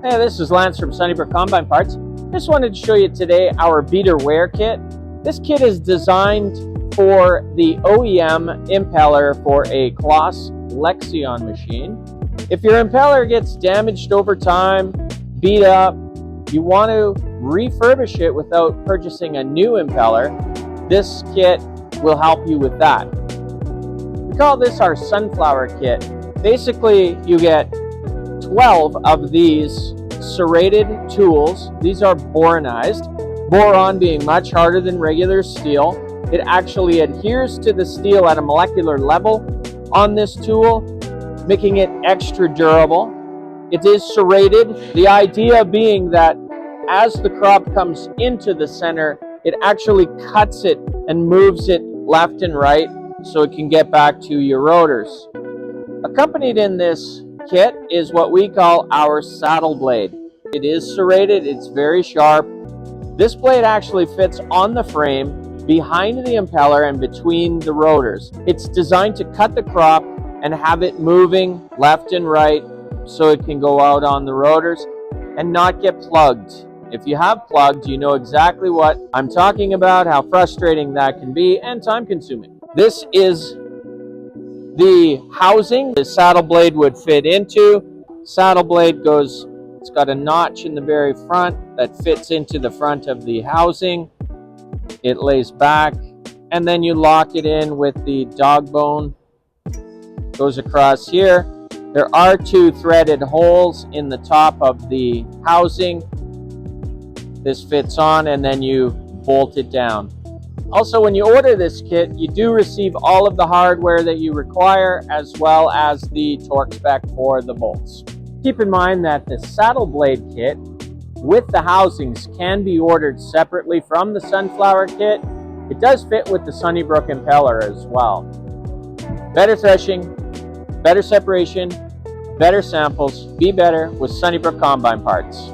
Hey, this is Lance from Sunnybrook Combine Parts. Just wanted to show you today our beater wear kit. This kit is designed for the OEM impeller for a Claas Lexion machine. If your impeller gets damaged over time, beat up, you want to refurbish it without purchasing a new impeller, this kit will help you with that. We call this our Sunflower Kit. Basically, you get 12 of these serrated tools. These are boronized. Boron being much harder than regular steel. It actually adheres to the steel at a molecular level on this tool, making it extra durable. It is serrated, the idea being that as the crop comes into the center, it actually cuts it and moves it left and right so it can get back to your rotors. Accompanied in this kit is what we call our saddle blade. It is serrated, it's very sharp. This blade actually fits on the frame behind the impeller and between the rotors. It's designed to cut the crop and have it moving left and right so it can go out on the rotors and not get plugged. If you have plugged, you know exactly what I'm talking about, how frustrating that can be and time consuming. This is the housing the saddle blade would fit into. Saddle blade goes, it's got a notch in the very front that fits into the front of the housing. It lays back and then you lock it in with the dog bone. Goes across here. There are two threaded holes in the top of the housing. This fits on and then you bolt it down. Also, when you order this kit, you do receive all of the hardware that you require as well as the torque spec for the bolts. Keep in mind that the saddle blade kit with the housings can be ordered separately from the Sunflower Kit. It does fit with the Sunnybrook impeller as well. Better threshing, better separation, better samples, be better with Sunnybrook Combine Parts.